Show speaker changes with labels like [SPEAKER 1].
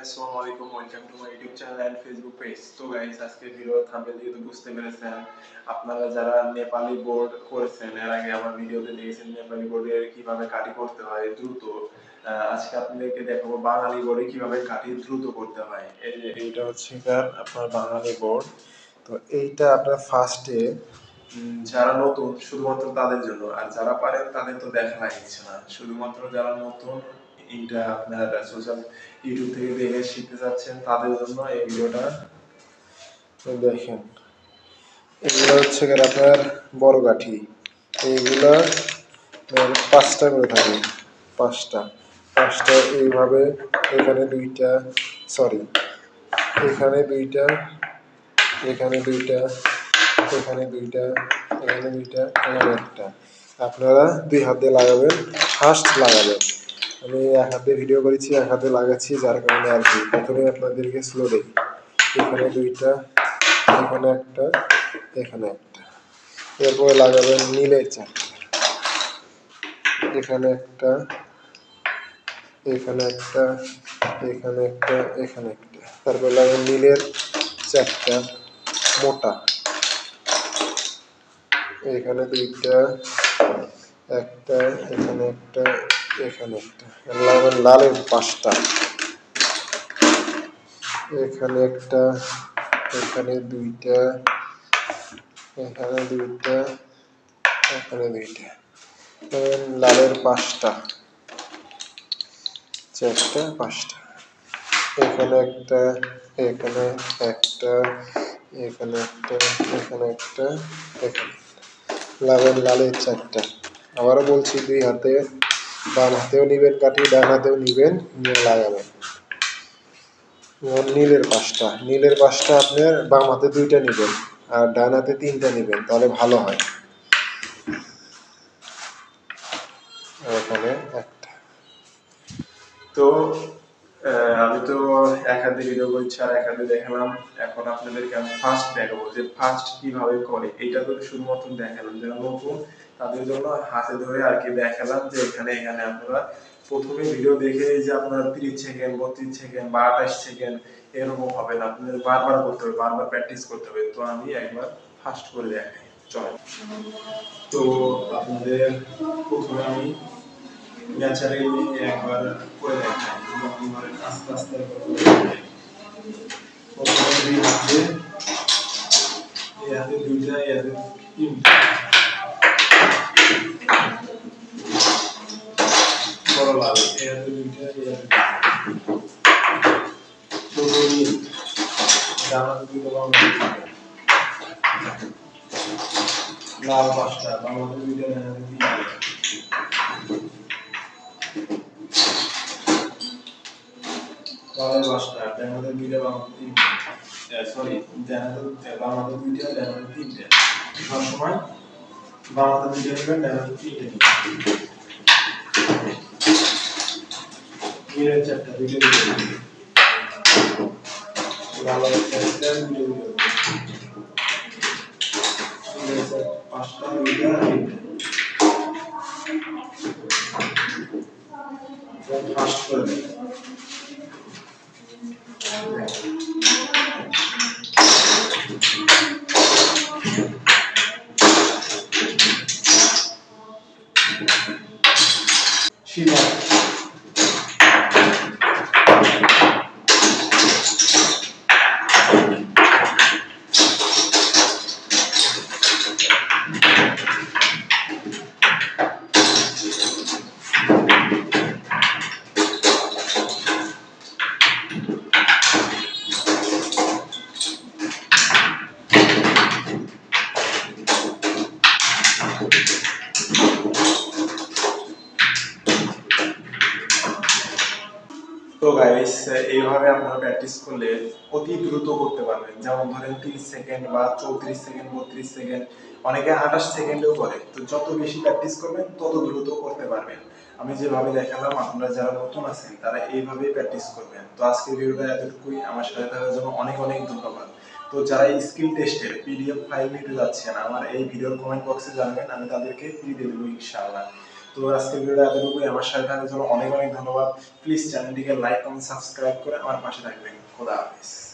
[SPEAKER 1] আসসালামু আলাইকুম, welcome to my YouTube channel and Facebook page. তো গাইস, আজকে ভিডিও থাম্বনেল দেখে তো বুঝতে পেরেছেন, আপনারা যারা নেপালি বোর্ড করেছেন এর আগে আমার ভিডিওতে দেখেছেন নেপালি বোর্ডে কিভাবে কাটি করতে হয় দ্রুত। আজকে আপনাদেরকে দেখাবো বাঙালি বোর্ডে কিভাবে কাটি দ্রুত করতে হয়। এই যে এইটা হচ্ছে আপনার বাঙালি বোর্ড। তো এইটা আপনার ফার্স্টে যারা নতুন শুধুমাত্র তাদের জন্য, আর যারা পারেন তাদের তো দেখা লাগছে না, শুধুমাত্র যারা নতুন এইটা আপনার সোশ্যাল ইউটিউব থেকে দেখে শিখতে চাচ্ছেন তাদের জন্য এই ভিডিওটা। দেখেন, এগুলো হচ্ছে আপনার বড় কাঠি। এইগুলো 5টা করে থাকে, পাঁচটা পাঁচটা এইভাবে। এখানে দুইটা, সরি, এখানে দুইটা, এখানে দুইটা, এখানে দুইটা, এখানে দুইটা, এখানে একটা। আপনারা দুই হাত দিয়ে লাগাবেন, ফার্স্ট লাগাবেন। আমি এক হাতে ভিডিও করেছি, এক হাতে লাগাচ্ছি, যার কারণে আর কি প্রথমে আপনাদেরকে স্লো দেই। এখানে দুইটা, এখানে একটা, এখানে একটা। এরপরে লাগাবেন নীলের চারটা, এখানে একটা, এখানে একটা, এখানে একটা, এখানে একটা। তারপর লাগাবেন নীলের চারটা মোটা, এখানে দুইটা, একটা, এখানে একটা, এখানে একটা। লাগাবেন লালের 5টা, এখানে একটা, এখানে দুইটা, এখানে দুইটা, এখানে দুইটা। লালের 5টা, চারটা, 5টা। এখানে একটা, এখানে একটা, এখানে একটা, এখানে একটা, এখানে। লাগাবেন লালের 4টা। আবারও বলছি, দুই হাতে, বাম হাতেও নিবেন কাঠি, ডান হাতেও নিবেন, নিয়ে লাগাবেন। নীলের 5টা, নীলের 5টা আপনার বাম হাতে 2টা নিবেন আর ডান হাতে 3টা নিবেন, তাহলে ভালো হয়। এখানে একটা। তো আমি তো এক হাতে ভিডিও করছি আর এক হাতে দেখালাম। এখন আপনাদেরকে আমি ফার্স্ট দেখাবো যে ফার্স্ট কিভাবে করে। এইটা তো শুধুমাত্র দেখালাম, যারা নতুন তাদের জন্য হাতে ধরে আর কি দেখালাম যে এখানে এখানে আপনারা প্রথমে ভিডিও দেখে যে আপনার 30 সেকেন্ড, 32 সেকেন্ড বা 28 সেকেন্ড এরকম হবে না, আপনাদের বারবার করতে হবে, বারবার প্র্যাকটিস করতে হবে। তো আমি একবার ফার্স্ট করে দেখাই, চলেন। তো আপনাদের প্রথমে আমি ন্যাচারালি একবার করে দেখাই, আস্তে আস্তে প্রথমে দুই হাতে, এই হাতে 2টা, এই হাতে 3টা, বড় লাল, এই হাতে 2টা, এই হাতে 2টা, ছোট নীল, ডান হাতে 2টা, বাম হাতে 2টা, লাল 5টা, বাম হাতে 2টা, ডান হাতে 3টা, লালের 5টা, ডান হাতে 2টা, বাম হাতে 3টা, সরি, ডান হাতে, বাম হাতে 2টা, ডান হাতে 3টা। সবসময় বাম হাতে 2টা নেবেন, ডান হাতে 3টা নেবেন। নীলের 4টা, 2টা 2টা নেবেন। লালের 4টা, 2টা 2টা নেবেন। নীলের 5টা, 2টা 3টা। ফার্স্ট করে দেবেন। শিবা তো গাইস, এইভাবে আপনারা প্র্যাকটিস করলে অতি দ্রুত করতে পারবেন। যেমন ধরেন 30 সেকেন্ড বা 34 সেকেন্ড, 32 সেকেন্ড, অনেকে 28 সেকেন্ডেও করে। তো যত বেশি প্র্যাকটিস করবেন তত দ্রুত করতে পারবেন। আমি যেভাবে দেখালাম, আপনারা যারা নতুন আছেন তারা এইভাবেই প্র্যাকটিস করবেন। তো আজকের ভিডিওটা এতটুকুই। আমার সাথে থাকার জন্য অনেক অনেক ধন্যবাদ। তো যারা স্কিল টেস্টের পিডিএফ ফাইল নিতে যাচ্ছেন, আমার এই ভিডিওর কমেন্ট বক্সে জানাবেন, আমি তাদেরকে ফ্রি দিয়ে দেবো ইনশাআল্লাহ। তো আজকের ভিডিওটা এতটুকুই। আমার সাথে থাকার জন্য অনেক অনেক ধন্যবাদ। প্লিজ চ্যানেলটিকে লাইক কমেন্ট সাবস্ক্রাইব করে আমার পাশে থাকবেন। খোদা হাফেজ।